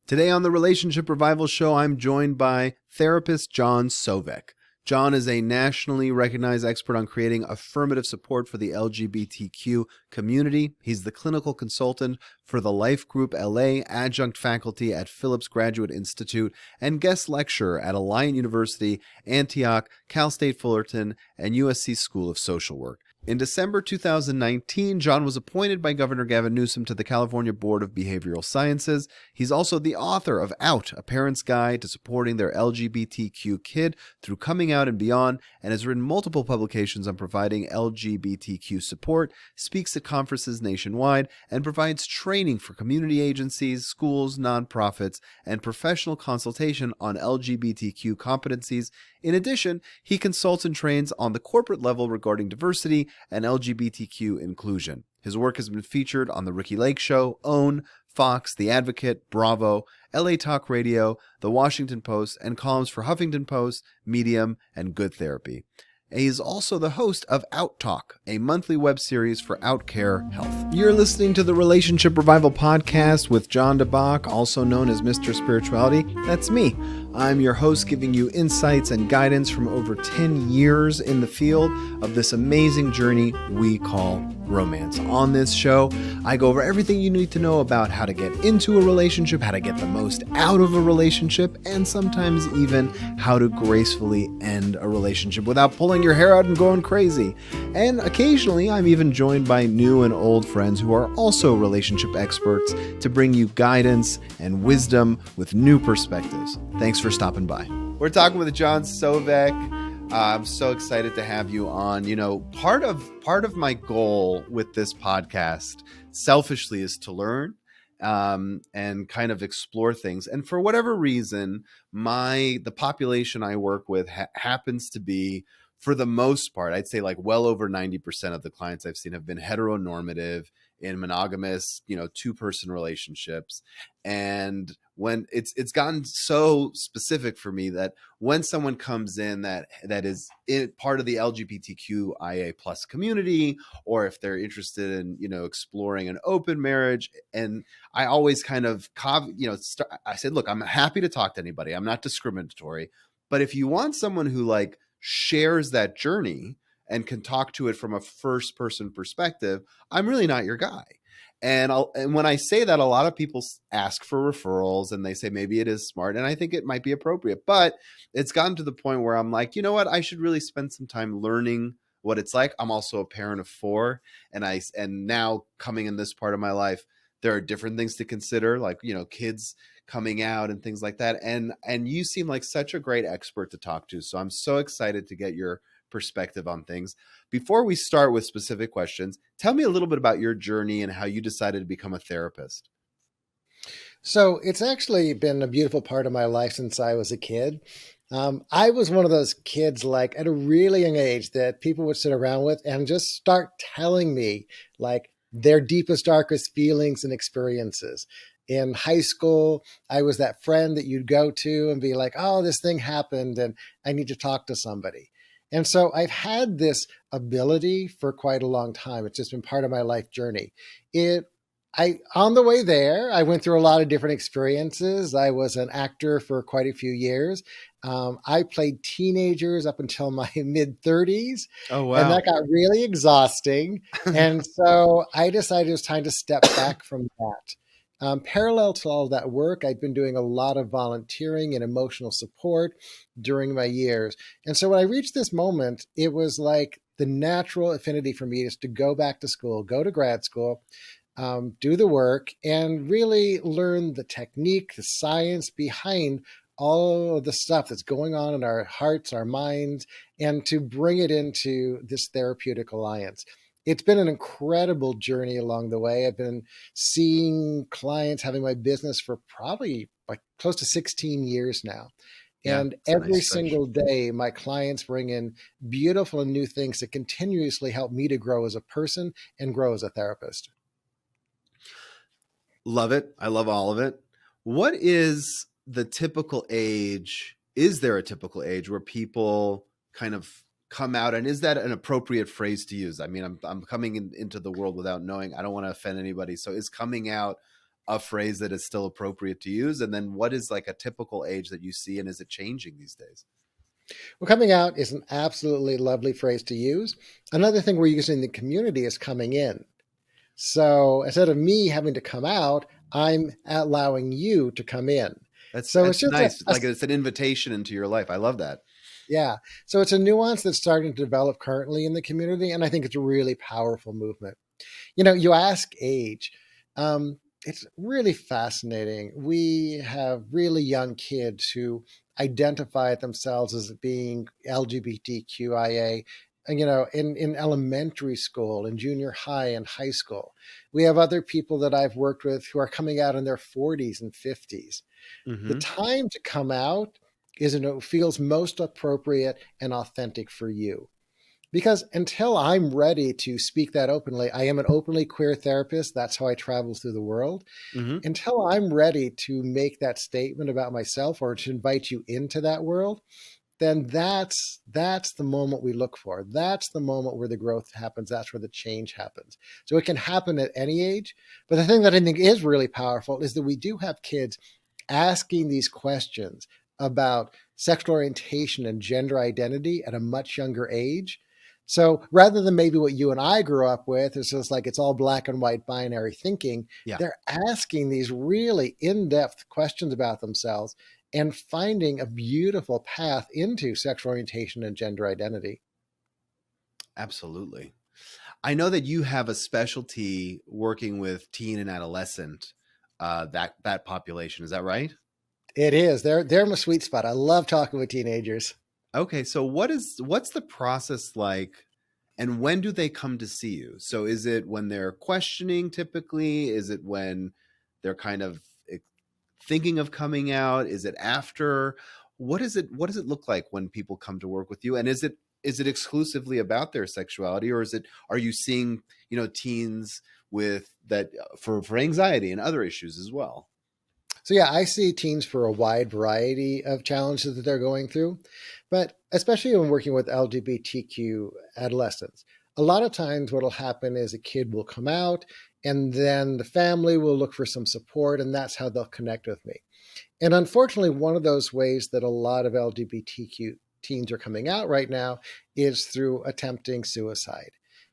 Today on the Relationship Revival Show, I'm joined by therapist John Sovec. John is a nationally recognized expert on creating affirmative support for the LGBTQ community. He's the clinical consultant for the Life Group LA, adjunct faculty at Phillips Graduate Institute, and guest lecturer at Alliant University, Antioch, Cal State Fullerton, and USC School of Social Work. In December 2019, John was appointed by Governor Gavin Newsom to the California Board of Behavioral Sciences. He's also the author of Out, A Parent's Guide to Supporting Their LGBTQ Kid Through Coming Out and Beyond, and has written multiple publications on providing LGBTQ support, speaks at conferences nationwide, and provides training for community agencies, schools, nonprofits, and professional consultation on LGBTQ competencies. In addition, he consults and trains on the corporate level regarding diversity and LGBTQ inclusion. His work has been featured on The Ricky Lake Show, OWN, Fox, The Advocate, Bravo, LA Talk Radio, The Washington Post, and columns for Huffington Post, Medium, and Good Therapy. He is also the host of Out Talk, a monthly web series for Outcare Health. You're listening to the Relationship Revival Podcast with John DeBach, also known as Mr. Spirituality. That's me. I'm your host, giving you insights and guidance from over 10 years in the field of this amazing journey we call romance. On this show, I go over everything you need to know about how to get into a relationship, how to get the most out of a relationship, and sometimes even how to gracefully end a relationship without pulling your hair out and going crazy. And occasionally, I'm even joined by new and old friends who are also relationship experts to bring you guidance and wisdom with new perspectives. Thanks for stopping by. We're talking with John Sovec. I'm so excited to have you on. You know, part of my goal with this podcast, selfishly, is to learn and kind of explore things. And for whatever reason, the population I work with happens to be, for the most part, I'd say like well over 90% of the clients I've seen have been heteronormative in monogamous, two-person relationships. And when it's gotten so specific for me that when someone comes in that is part of the LGBTQIA plus community, or if they're interested in, exploring an open marriage, and I always kind of, I said, look, I'm happy to talk to anybody. I'm not discriminatory, but if you want someone who shares that journey and can talk to it from a first person perspective, I'm really not your guy. And when I say that, a lot of people ask for referrals and they say maybe it is smart, and I think it might be appropriate, but it's gotten to the point where I'm like, you know what, I should really spend some time learning what it's like. I'm also a parent of 4, and now coming in this part of my life, there are different things to consider, like, kids coming out and things like that. And you seem like such a great expert to talk to. So I'm so excited to get your perspective on things. Before we start with specific questions, tell me a little bit about your journey and how you decided to become a therapist. So it's actually been a beautiful part of my life since I was a kid. I was one of those kids, at a really young age, that people would sit around with and just start telling me their deepest, darkest feelings and experiences. In high school, I was that friend that you'd go to and be like, oh, this thing happened and I need to talk to somebody. And so I've had this ability for quite a long time. It's just been part of my life journey. On the way there, I went through a lot of different experiences. I was an actor for quite a few years. I played teenagers up until my mid-30s. Oh, wow. And that got really exhausting. And so I decided it was time to step back from that. Parallel to all of that work, I'd been doing a lot of volunteering and emotional support during my years. And so when I reached this moment, it was like the natural affinity for me is to go back to school, go to grad school, do the work, and really learn the technique, the science behind all of the stuff that's going on in our hearts, our minds, and to bring it into this therapeutic alliance. It's been an incredible journey along the way. I've been seeing clients, having my business for probably close to 16 years now. And every single day, my clients bring in beautiful and new things that continuously help me to grow as a person and grow as a therapist. Love it. I love all of it. What is the typical age? Is there a typical age where people kind of come out, and is that an appropriate phrase to use? I mean, I'm coming into the world without knowing. I don't want to offend anybody. So is coming out a phrase that is still appropriate to use? And then what is like a typical age that you see, and is it changing these days? Well, coming out is an absolutely lovely phrase to use. Another thing we're using in the community is coming in. So instead of me having to come out, I'm allowing you to come in. So it's That's just nice. Like it's an invitation into your life. I love that. yeah. So it's a nuance that's starting to develop currently in the community. And I think it's a really powerful movement. You ask age. It's really fascinating. We have really young kids who identify themselves as being LGBTQIA, in elementary school and junior high and high school. We have other people that I've worked with who are coming out in their 40s and 50s. The Hmm. time to come out is when it feels most appropriate and authentic for you. Because until I'm ready to speak that openly, I am an openly queer therapist. That's how I travel through the world. Hmm. Until I'm ready to make that statement about myself or to invite you into that world, then that's the moment we look for. That's the moment where the growth happens. That's where the change happens. So it can happen at any age. But the thing that I think is really powerful is that we do have kids asking these questions about sexual orientation and gender identity at a much younger age. So rather than maybe what you and I grew up with, it's just like it's all black and white binary thinking, Yeah, they're asking these really in depth questions about themselves and finding a beautiful path into sexual orientation and gender identity. absolutely. I know that you have a specialty working with teen and adolescent, that population. Is that right? It is. They're my sweet spot. I love talking with teenagers. Okay, so what's the process like, and when do they come to see you? So is it when they're questioning typically? Is it when they're kind of thinking of coming out? Is it after? What does it look like when people come to work with you? And is it exclusively about their sexuality, or are you seeing, teens with that for anxiety and other issues as well? So yeah, I see teens for a wide variety of challenges that they're going through, but especially when working with LGBTQ adolescents, a lot of times what'll happen is a kid will come out and then the family will look for some support and that's how they'll connect with me. And unfortunately, one of those ways that a lot of LGBTQ teens are coming out right now is through attempting suicide.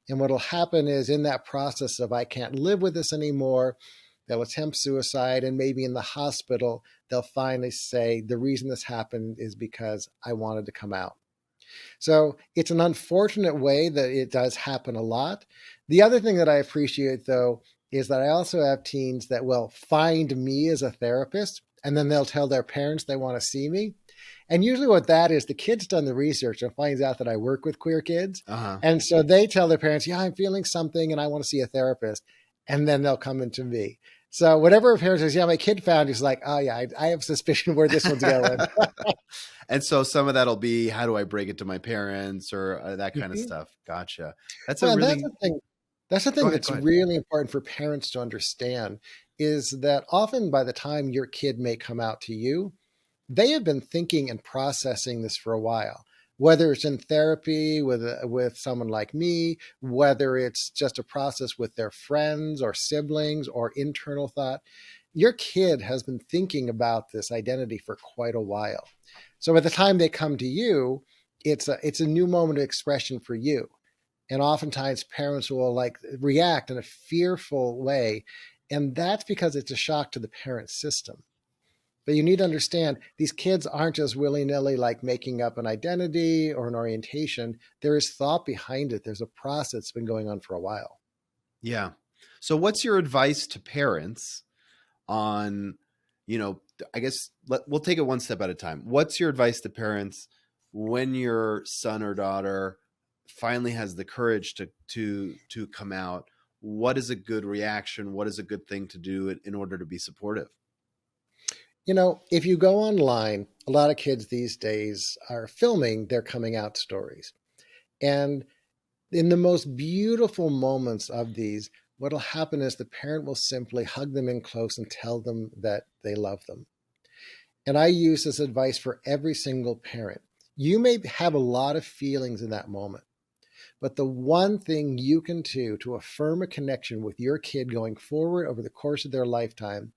And what'll happen is in that process of I can't live with this anymore, they'll attempt suicide, and maybe in the hospital, they'll finally say, the reason this happened is because I wanted to come out. So it's an unfortunate way that it does happen a lot. The other thing that I appreciate, though, is that I also have teens that will find me as a therapist, and then they'll tell their parents they want to see me. And usually, what that is, the kid's done the research and finds out that I work with queer kids. Uh-huh. And so they tell their parents, yeah, I'm feeling something and I want to see a therapist. And then they'll come into me. So whatever a parent says, yeah, my kid found, he's like, oh, yeah, I have suspicion where this one's going. And so some of that'll be, how do I break it to my parents, or that kind of Mhm. stuff. Gotcha. That's a Well, and that's really the thing. That's the Go thing ahead, that's go ahead. really important for parents to understand is that often by the time your kid may come out to you, they have been thinking and processing this for a while. Whether it's in therapy with someone like me, whether it's just a process with their friends or siblings or internal thought, your kid has been thinking about this identity for quite a while. So by the time they come to you, it's a new moment of expression for you. And oftentimes parents will like react in a fearful way. And that's because it's a shock to the parent system. But you need to understand these kids aren't just willy nilly like making up an identity or an orientation. There is thought behind it. There's a process that's been going on for a while. Yeah. So what's your advice to parents on, you know, I guess we'll take it one step at a time. What's your advice to parents when your son or daughter finally has the courage to come out? What is a good reaction? What is a good thing to do in order to be supportive? If you go online, a lot of kids these days are filming their coming out stories. And in the most beautiful moments of these, what'll happen is the parent will simply hug them in close and tell them that they love them. And I use this advice for every single parent. You may have a lot of feelings in that moment, But the one thing you can do to affirm a connection with your kid going forward over the course of their lifetime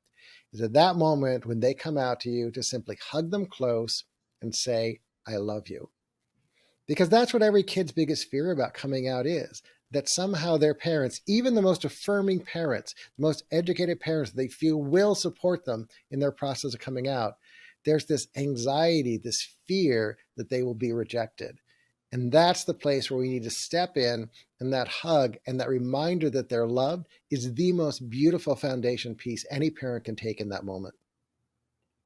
is at that moment when they come out to you to simply hug them close and say, I love you. Because that's what every kid's biggest fear about coming out is, that somehow their parents, even the most affirming parents, the most educated parents they feel will support them in their process of coming out, there's this anxiety, this fear that they will be rejected. And that's the place where we need to step in, and that hug and that reminder that they're loved is the most beautiful foundation piece any parent can take in that moment.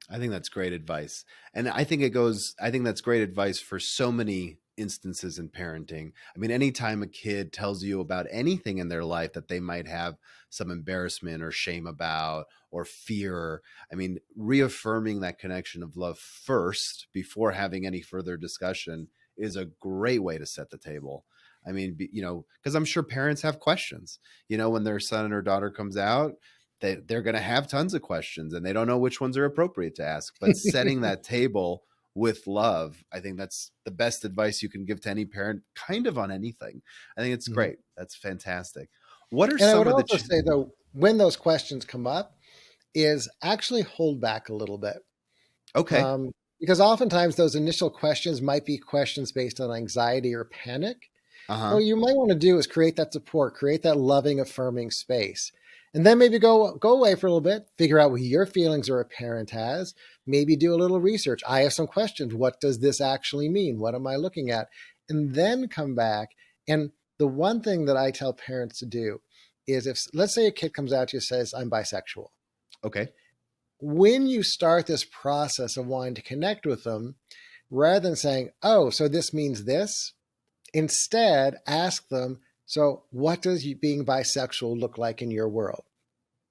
I think that's great advice. And I think that's great advice for so many instances in parenting. I mean, anytime a kid tells you about anything in their life that they might have some embarrassment or shame about or fear, I mean, reaffirming that connection of love first before having any further discussion is a great way to set the table. I mean, because I'm sure parents have questions, when their son or daughter comes out, they're going to have tons of questions and they don't know which ones are appropriate to ask. But setting that table with love, I think that's the best advice you can give to any parent kind of on anything. I think it's Mhm. great. That's fantastic. What are And I some would of the also say, though, when those questions come up, is actually hold back a little bit. okay. Um, because oftentimes those initial questions might be questions based on anxiety or panic. And Uh-huh. what you might want to do is create that support, create that loving, affirming space. And then maybe go away for a little bit, figure out what your feelings or a parent has, maybe do a little research. I have some questions. What does this actually mean? What am I looking at? And then come back. And the one thing that I tell parents to do is, if let's say a kid comes out to you and says, I'm bisexual. Okay. When you start this process of wanting to connect with them, rather than saying, oh, so this means this, instead ask them, so what does being bisexual look like in your world?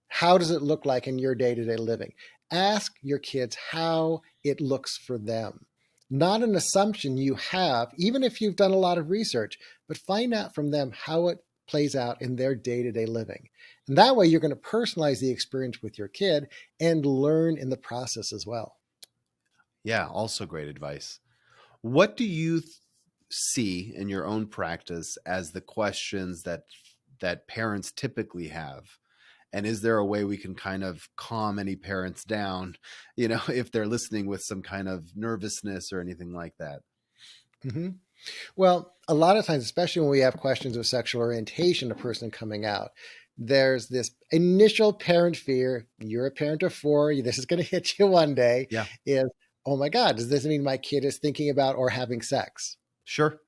How does it look like in your day-to-day living? Ask your kids how it looks for them. Not an assumption you have, even if you've done a lot of research, but find out from them how it plays out in their day-to-day living. And that way you're going to personalize the experience with your kid and learn in the process as well. Yeah, also great advice. What do you see in your own practice as the questions that parents typically have? And is there a way we can kind of calm any parents down, if they're listening with some kind of nervousness or anything like that? Mm-hmm. Well, a lot of times, especially when we have questions of sexual orientation, a person coming out, there's this initial parent fear. You're a parent of four. This is going to hit you one day. Yeah, Is, oh my God, does this mean my kid is thinking about or having sex? sure.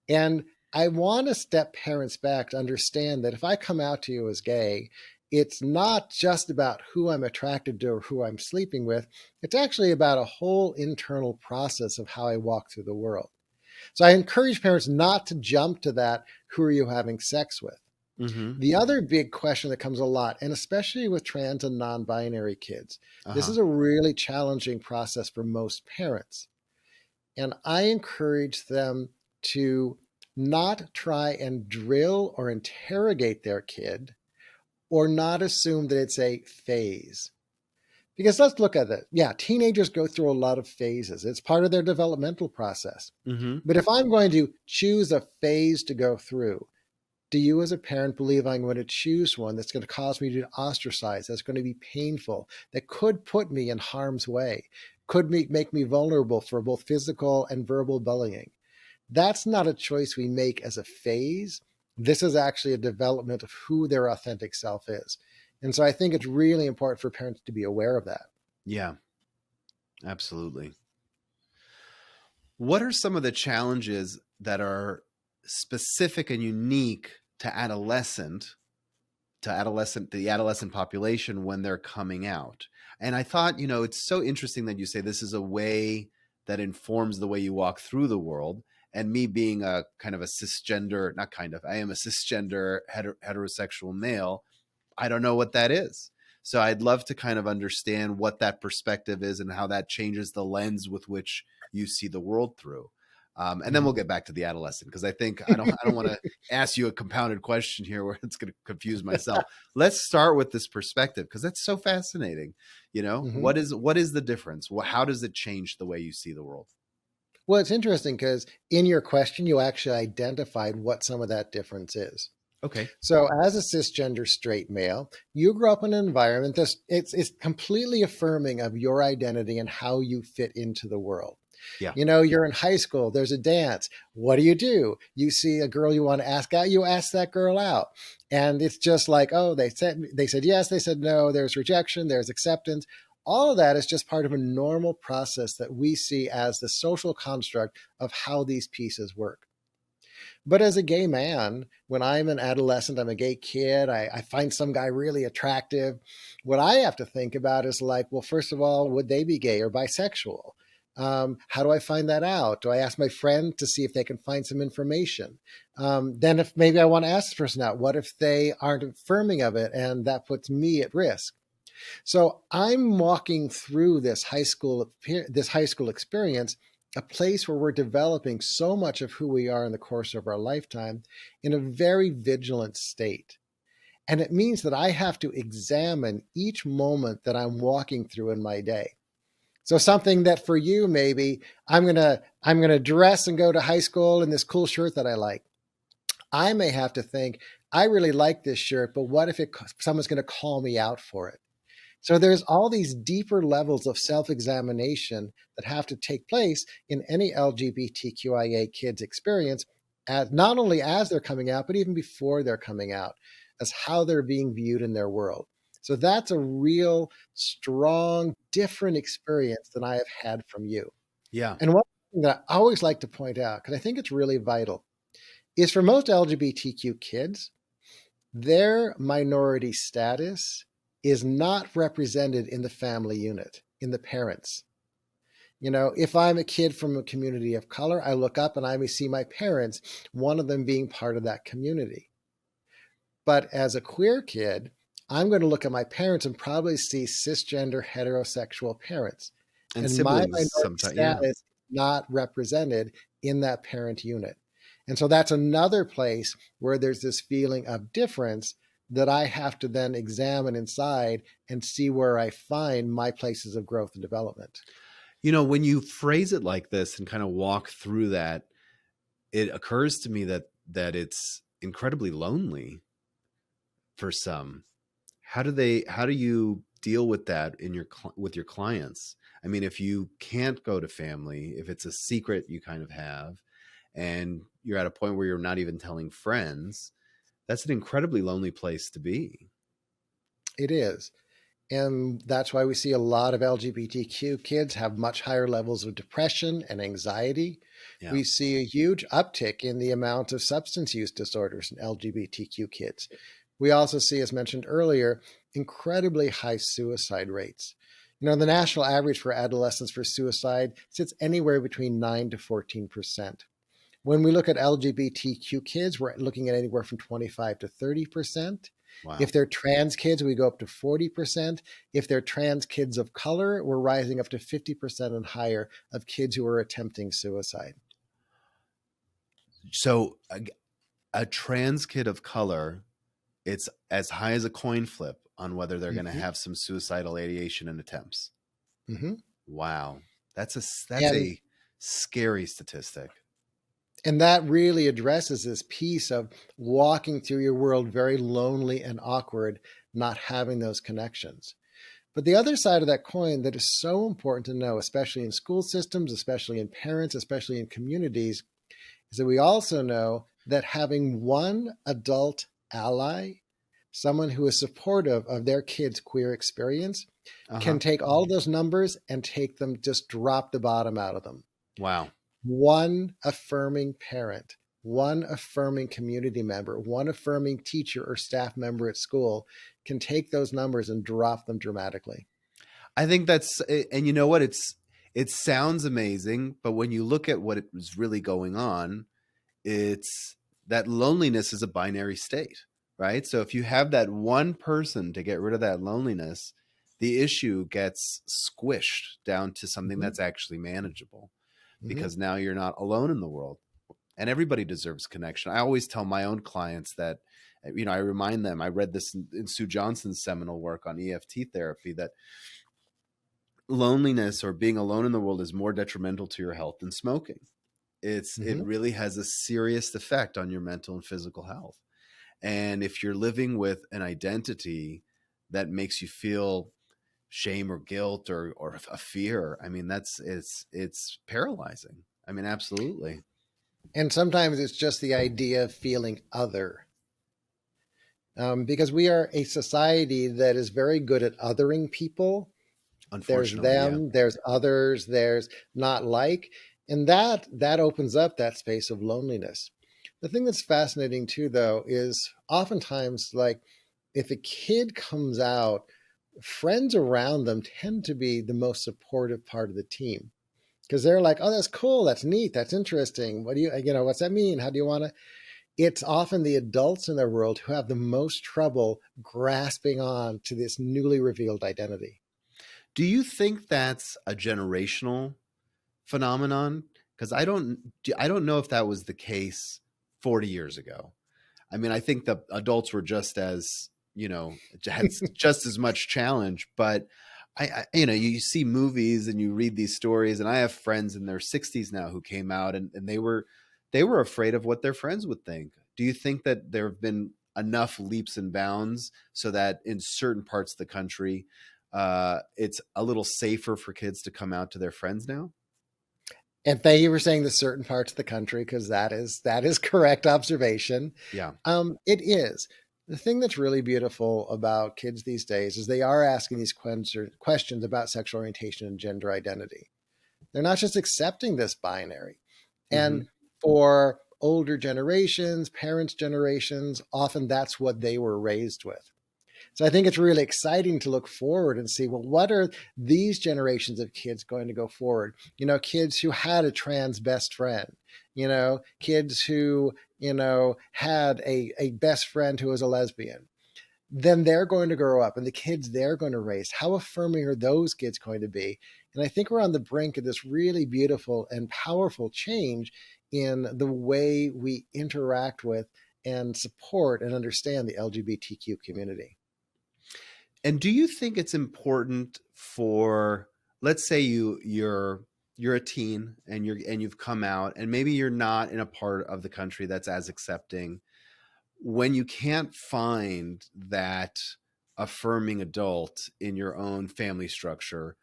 And I want to step parents back to understand that if I come out to you as gay, it's not just about who I'm attracted to or who I'm sleeping with. It's actually about a whole internal process of how I walk through the world. So I encourage parents not to jump to that, who are you having sex with? Mm-hmm. The other big question that comes a lot, and especially with trans and non-binary kids, this Uh-huh. is a really challenging process for most parents. And I encourage them to not try and drill or interrogate their kid, or not assume that it's a phase. Because let's look at it. Yeah, teenagers go through a lot of phases. It's part of their developmental process. Mm-hmm. But if I'm going to choose a phase to go through, do you as a parent believe I'm going to choose one that's going to cause me to ostracize, that's going to be painful, that could put me in harm's way, could make me vulnerable for both physical and verbal bullying? That's not a choice we make as a phase. This is actually a development of who their authentic self is. And so I think it's really important for parents to be aware of that. Yeah, absolutely. What are some of the challenges that are specific and unique to the adolescent population when they're coming out? And I thought, it's so interesting that you say this is a way that informs the way you walk through the world. And me being a kind of a cisgender, not kind of, I am a cisgender heterosexual male. I don't know what that is. So I'd love to kind of understand what that perspective is and how that changes the lens with which you see the world through. And then we'll Mhm. get back to the adolescent, because I don't want to ask you a compounded question here where it's going to confuse myself. Let's start with this perspective, because that's so fascinating. Mhm. What is the difference? How does it change the way you see the world? Well, it's interesting because in your question, you actually identified what some of that difference is. Okay. So, as a cisgender straight male, you grew up in an environment that's it's completely affirming of your identity and how you fit into the world. Yeah. You know, you're in high school, there's a dance. What do? You see a girl you want to ask out, you ask that girl out. And it's just like, oh, they said yes, they said no, there's rejection, there's acceptance. All of that is just part of a normal process that we see as the social construct of how these pieces work. But as a gay man, when I'm an adolescent, I'm a gay kid, I find some guy really attractive. What I have to think about is like, well, first of all, would they be gay or bisexual? How do I find that out? Do I ask my friend to see if they can find some information? Then, if maybe I want to ask this person out, what if they aren't affirming of it and that puts me at risk? So I'm walking through this high school experience, a place where we're developing so much of who we are in the course of our lifetime in a very vigilant state. And it means that I have to examine each moment that I'm walking through in my day. So something that for you maybe I'm going to dress and go to high school in this cool shirt that I like. I may have to think I really like this shirt, but what if someone's going to call me out for it? So there's all these deeper levels of self-examination that have to take place in any LGBTQIA kids experience, as not only as they're coming out, but even before they're coming out, as how they're being viewed in their world. So that's a real strong, different experience than I have had from you. Yeah. And one thing that I always like to point out, because I think it's really vital, is for most LGBTQ kids, their minority status is not represented in the family unit, in the parents. You know, if I'm a kid from a community of color, I look up and I may see my parents, one of them being part of that community. But as a queer kid, I'm going to look at my parents and probably see cisgender heterosexual parents. And And my siblings minority sometimes. Yeah. status is not represented in that parent unit. And so that's another place where there's this feeling of difference that I have to then examine inside and see where I find my places of growth and development. When you phrase it like this and kind of walk through that, it occurs to me that it's incredibly lonely for some. How do you deal with that with your clients? I mean, if you can't go to family, if it's a secret you kind of have, and you're at a point where you're not even telling friends, that's an incredibly lonely place to be. It is. And that's why we see a lot of LGBTQ kids have much higher levels of depression and anxiety. Yeah. We see a huge uptick in the amount of substance use disorders in LGBTQ kids. We also see, as mentioned earlier, incredibly high suicide rates. You know, the national average for adolescents for suicide sits anywhere between 9 to 14%. When we look at LGBTQ kids, we're looking at anywhere from 25 to 30%. Wow. If they're trans kids, we go up to 40%. If they're trans kids of color, we're rising up to 50% and higher of kids who are attempting suicide. So a trans kid of color, it's as high as a coin flip on whether they're going to Mm-hmm. have some suicidal ideation and attempts. Mm-hmm. Wow. That's And a scary statistic. and that really addresses this piece of walking through your world very lonely and awkward, not having those connections. But the other side of that coin that is so important to know, especially in school systems, especially in parents, especially in communities, is that we also know that having one adult ally, someone who is supportive of their kid's queer experience, can Uh-huh. take all of those numbers and take them, just drop the bottom out of them. Wow. One affirming parent, one affirming community member, one affirming teacher or staff member at school can take those numbers and drop them dramatically. I think and you know what? It sounds amazing, but when you look at what it was really going on, it's that loneliness is a binary state, right? So if you have that one person to get rid of that loneliness, the issue gets squished down to something Mm-hmm. that's actually manageable Mm-hmm. because now you're not alone in the world. And everybody deserves connection. I always tell my own clients that, I remind them, I read this in Sue Johnson's seminal work on EFT therapy, that loneliness or being alone in the world is more detrimental to your health than smoking. It Hmm. really has a serious effect on your mental and physical health. And if you're living with an identity that makes you feel shame or guilt or a fear, I mean, it's paralyzing. I mean, absolutely. And sometimes it's just the idea of feeling other. Because we are a society that is very good at othering people. There's Unfortunately, yeah. them, there's others, there's not like, and that opens up that space of loneliness. The thing that's fascinating too, though, is oftentimes like if a kid comes out, friends around them tend to be the most supportive part of the team because they're like, oh, that's cool, that's neat, that's interesting. What do what's that mean? How do you want to? It's often the adults in their world who have the most trouble grasping on to this newly revealed identity. Do you think that's a generational phenomenon? Because I don't know if that was the case 40 years ago. I mean, I think the adults were just as, had just as much challenge, but you see movies and you read these stories, and I have friends in their 60s now who came out and they were afraid of what their friends would think. Do you think that there have been enough leaps and bounds so that in certain parts of the country, it's a little safer for kids to come out to their friends now? And thank you for saying the certain parts of the country, because that is correct observation. Yeah. It is. The thing that's really beautiful about kids these days is they are asking these questions about sexual orientation and gender identity. They're not just accepting this binary. Hmm. And for older generations, parents' generations, often that's what they were raised with. So I think it's really exciting to look forward and see, well, what are these generations of kids going to go forward? Kids who had a trans best friend, kids who, had a best friend who was a lesbian. Then they're going to grow up and the kids they're going to raise. How affirming are those kids going to be? And I think we're on the brink of this really beautiful and powerful change in the way we interact with and support and understand the LGBTQ community. And do you think it's important for, let's say you're a teen and you've come out and maybe you're not in a part of the country that's as accepting, when you can't find that affirming adult in your own family structure,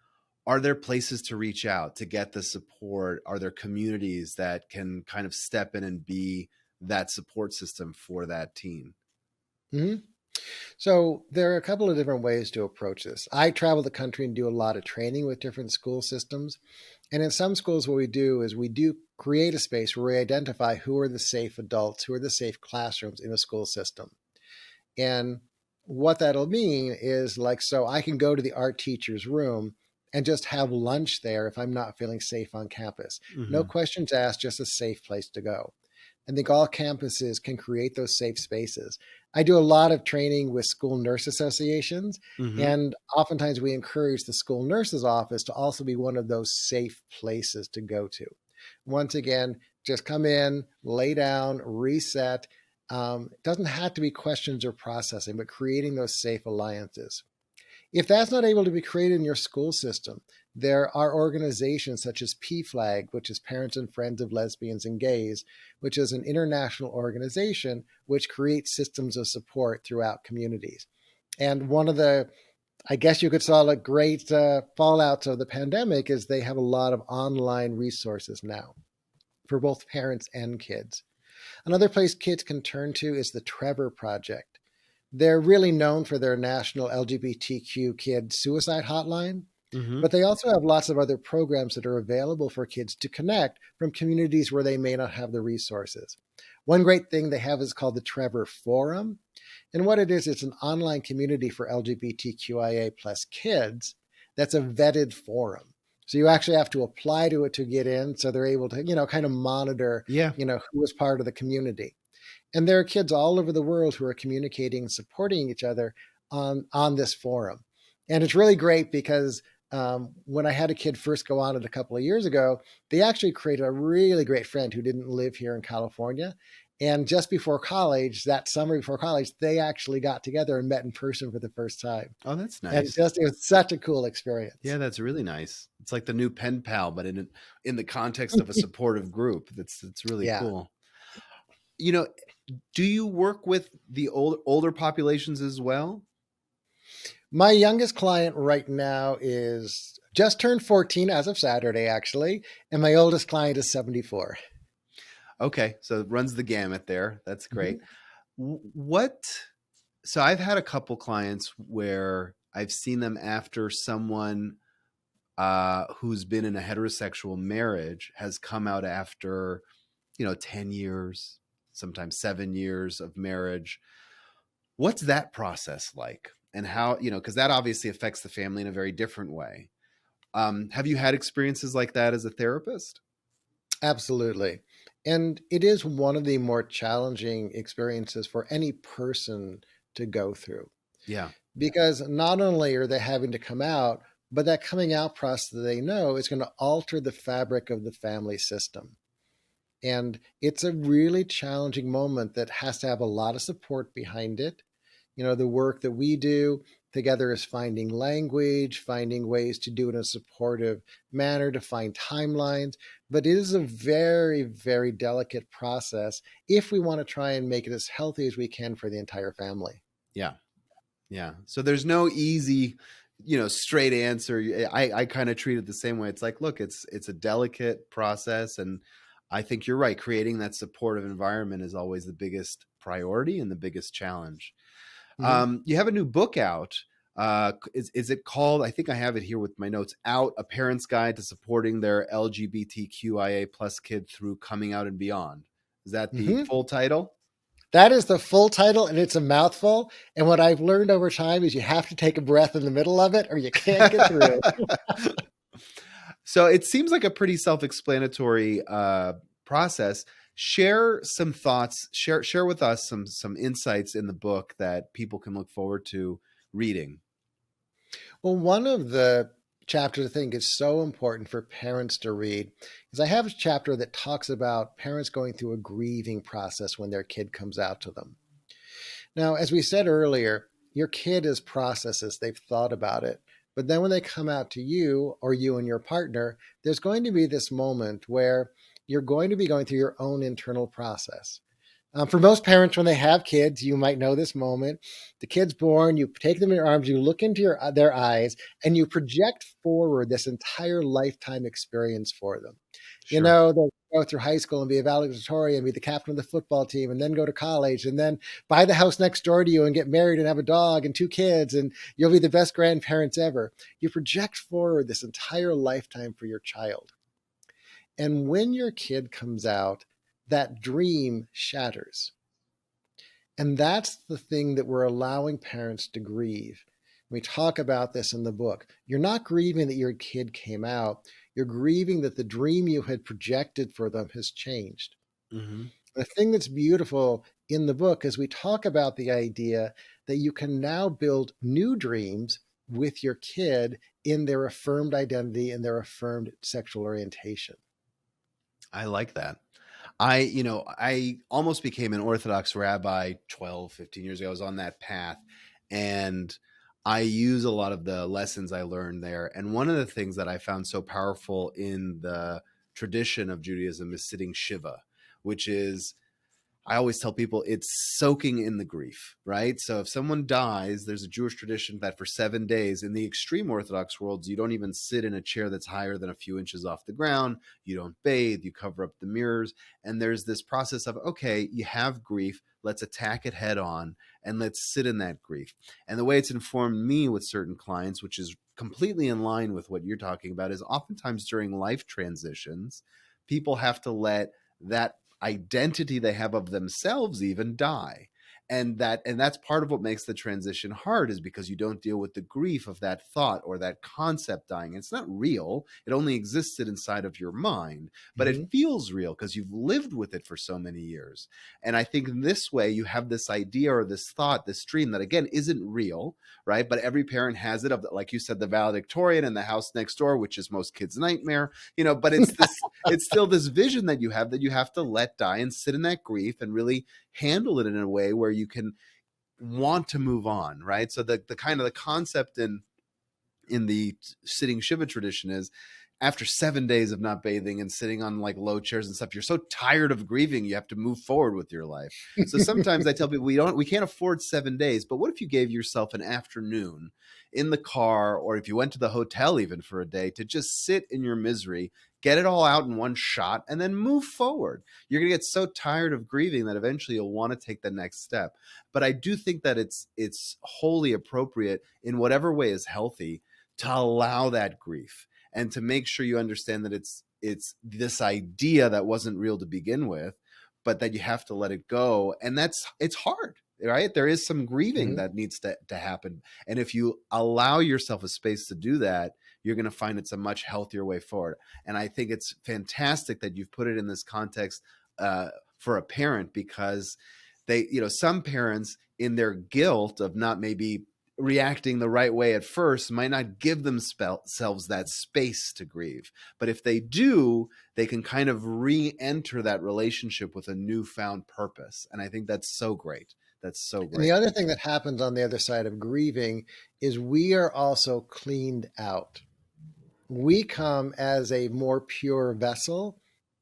are there places to reach out to get the support? Are there communities that can kind of step in and be that support system for that teen? Mhm. So there are a couple of different ways to approach this. I travel the country and do a lot of training with different school systems. And in some schools, what we do is we do create a space where we identify who are the safe adults, who are the safe classrooms in a school system. And what that'll mean is like, so I can go to the art teacher's room and just have lunch there if I'm not feeling safe on campus. No Hmm. questions asked, just a safe place to go. I think all campuses can create those safe spaces. I do a lot of training with school nurse associations, Hmm. and oftentimes we encourage the school nurse's office to also be one of those safe places to go to. Once again, just come in, lay down, reset. It doesn't have to be questions or processing, but creating those safe alliances. If that's not able to be created in your school system, there are organizations such as PFLAG, which is Parents and Friends of Lesbians and Gays, which is an international organization which creates systems of support throughout communities. And one of the, I guess you could call it great fallouts of the pandemic is they have a lot of online resources now for both parents and kids. Another place kids can turn to is the Trevor Project. They're really known for their national LGBTQ kid suicide hotline, Hmm. but they also have lots of other programs that are available for kids to connect from communities where they may not have the resources. One great thing they have is called the Trevor Forum. And what it is, it's an online community for LGBTQIA plus kids that's a vetted forum. So you actually have to apply to it to get in. So they're able to, kind of monitor, Yeah. who is part of the community. And there are kids all over the world who are communicating and supporting each other on this forum. And it's really great because when I had a kid first go on it a couple of years ago, they actually created a really great friend who didn't live here in California. And just before college, that summer before college, they actually got together and met in person for the first time. Oh, that's And nice. just it was such a cool experience. Yeah, that's really nice. It's like the new pen pal, but in the context of a supportive group. That's really Yeah. cool. You know, do you work with the older populations as well? My youngest client right now is just turned 14 as of Saturday, actually. And my oldest client is 74. Okay, so it runs the gamut there. That's great. Mhm. What So I've had a couple clients where I've seen them after someone who's been in a heterosexual marriage has come out after, 10 years, sometimes 7 years of marriage. What's that process like? And how, because that obviously affects the family in a very different way. Have you had experiences like that as a therapist? Absolutely. And it is one of the more challenging experiences for any person to go through Yeah. because not only are they having to come out, but that coming out process that they know is going to alter the fabric of the family system. And it's a really challenging moment that has to have a lot of support behind it. The work that we do together is finding language, finding ways to do it in a supportive manner, to find timelines. But it is a very, very delicate process if we want to try and make it as healthy as we can for the entire family. Yeah. Yeah. So there's no easy, straight answer. I kind of treat it the same way. It's like, look, it's a delicate process. And I think you're right. Creating that supportive environment is always the biggest priority and the biggest challenge. Mhm. You have a new book out. Is it called, I think I have it here with my notes, Out, A Parent's Guide to Supporting Their LGBTQIA plus kid through coming out and beyond. Is that the Mhm. full title? That is the full title, and it's a mouthful. And what I've learned over time is you have to take a breath in the middle of it, or you can't get through. So it seems like a pretty self-explanatory process. Share some thoughts. Share with us some insights in the book that people can look forward to reading. Well, one of the chapters I think is so important for parents to read is I have a chapter that talks about parents going through a grieving process when their kid comes out to them. Now, as we said earlier, your kid is processes, they've thought about it. But then when they come out to you or you and your partner, there's going to be this moment where you're going to be going through your own internal process. For most parents, when they have kids, you might know this moment. The kid's born, you take them in your arms, you look into their eyes, and you project forward this entire lifetime experience for them. Sure. They'll go through high school and be a valedictorian, be the captain of the football team, and then go to college, and then buy the house next door to you and get married and have a dog and two kids, and you'll be the best grandparents ever. You project forward this entire lifetime for your child. And when your kid comes out, that dream shatters. And that's the thing that we're allowing parents to grieve. We talk about this in the book. You're not grieving that your kid came out, you're grieving that the dream you had projected for them has changed. Hmm. The thing that's beautiful in the book is we talk about the idea that you can now build new dreams with your kid in their affirmed identity and their affirmed sexual orientation. I like that. I almost became an Orthodox rabbi 12, 15 years ago. I was on that path. And I use a lot of the lessons I learned there. And one of the things that I found so powerful in the tradition of Judaism is sitting Shiva, which is, I always tell people, it's soaking in the grief, right? So if someone dies, there's a Jewish tradition that for 7 days, in the extreme Orthodox worlds, you don't even sit in a chair that's higher than a few inches off the ground. You don't bathe, you cover up the mirrors. And there's this process of, okay, you have grief, let's attack it head on and let's sit in that grief. And the way it's informed me with certain clients, which is completely in line with what you're talking about, is oftentimes during life transitions, people have to let that identity they have of themselves even die. And that's part of what makes the transition hard, is because you don't deal with the grief of that thought or that concept dying. It's not real. It only existed inside of your mind, but Mhm. it feels real because you've lived with it for so many years. And I think in this way, you have this idea or this thought, this dream that, again, isn't real, right? But every parent has it, of, like you said, the valedictorian and the house next door, which is most kids' nightmare, but it's it's still this vision that you have to let die and sit in that grief and really handle it in a way where you can want to move on, right? So the kind of the concept in the sitting Shiva tradition is, after 7 days of not bathing and sitting on like low chairs and stuff, you're so tired of grieving, you have to move forward with your life. So sometimes I tell people, we can't afford 7 days, but what if you gave yourself an afternoon in the car, or if you went to the hotel even for a day, to just sit in your misery, get it all out in one shot, and then move forward. You're going to get so tired of grieving that eventually you'll want to take the next step. But I do think that it's wholly appropriate, in whatever way is healthy, to allow that grief and to make sure you understand that it's this idea that wasn't real to begin with, but that you have to let it go. And it's hard, right? There is some grieving that needs to happen. And if you allow yourself a space to do that, you're going to find it's a much healthier way forward. And I think it's fantastic that you've put it in this context for a parent, because they, some parents, in their guilt of not maybe reacting the right way at first, might not give themselves that space to grieve. But if they do, they can kind of re-enter that relationship with a newfound purpose. And I think that's so great. That's so great. And the other thing that happens on the other side of grieving is we are also cleaned out. We come as a more pure vessel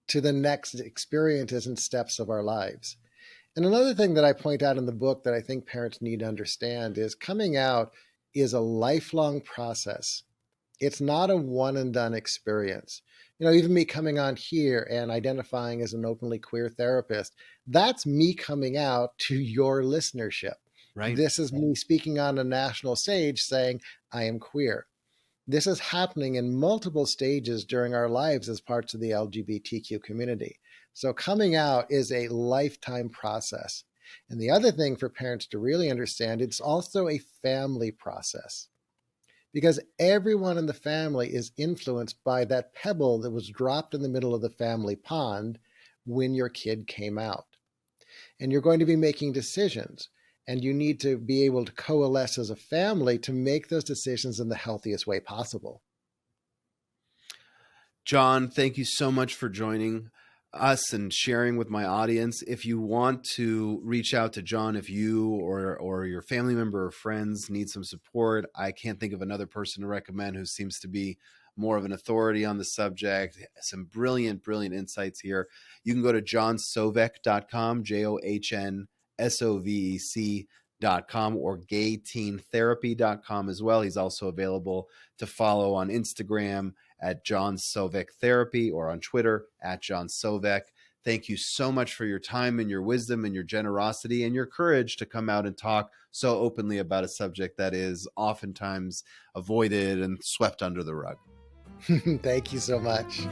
to the next experiences and steps of our lives. And another thing that I point out in the book that I think parents need to understand is, coming out is a lifelong process. It's not a one and done experience. Even me coming on here and identifying as an openly queer therapist, that's me coming out to your listenership. Right. This is me speaking on a national stage saying, I am queer. This is happening in multiple stages during our lives as parts of the LGBTQ community. So coming out is a lifetime process. And the other thing for parents to really understand, it's also a family process, because everyone in the family is influenced by that pebble that was dropped in the middle of the family pond when your kid came out. And you're going to be making decisions, and you need to be able to coalesce as a family to make those decisions in the healthiest way possible. John, thank you so much for joining us and sharing with my audience. If you want to reach out to John, if you or your family member or friends need some support, I can't think of another person to recommend who seems to be more of an authority on the subject. Some brilliant insights here. You can go to johnsovec.com, JOHNSOVEC.com, or gayteentherapy.com as well. He's also available to follow on Instagram at John Sovec Therapy, or on Twitter at John Sovec. Thank you so much for your time and your wisdom and your generosity and your courage to come out and talk so openly about a subject that is oftentimes avoided and swept under the rug. Thank you so much.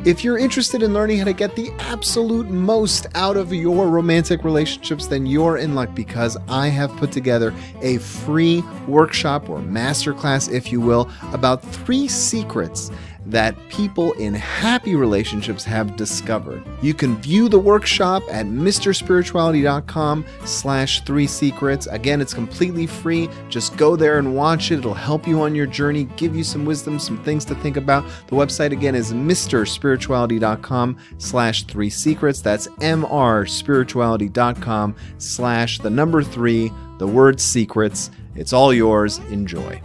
If you're interested in learning how to get the absolute most out of your romantic relationships, then you're in luck, because I have put together a free workshop, or masterclass, if you will, about 3 secrets that people in happy relationships have discovered. You can view the workshop at mrspirituality.com/3 secrets. Again, it's completely free. Just go there and watch it. It'll help you on your journey, give you some wisdom, some things to think about. The website again is mrspirituality.com/3 secrets. That's mrspirituality.com/3, the word secrets. It's all yours. Enjoy.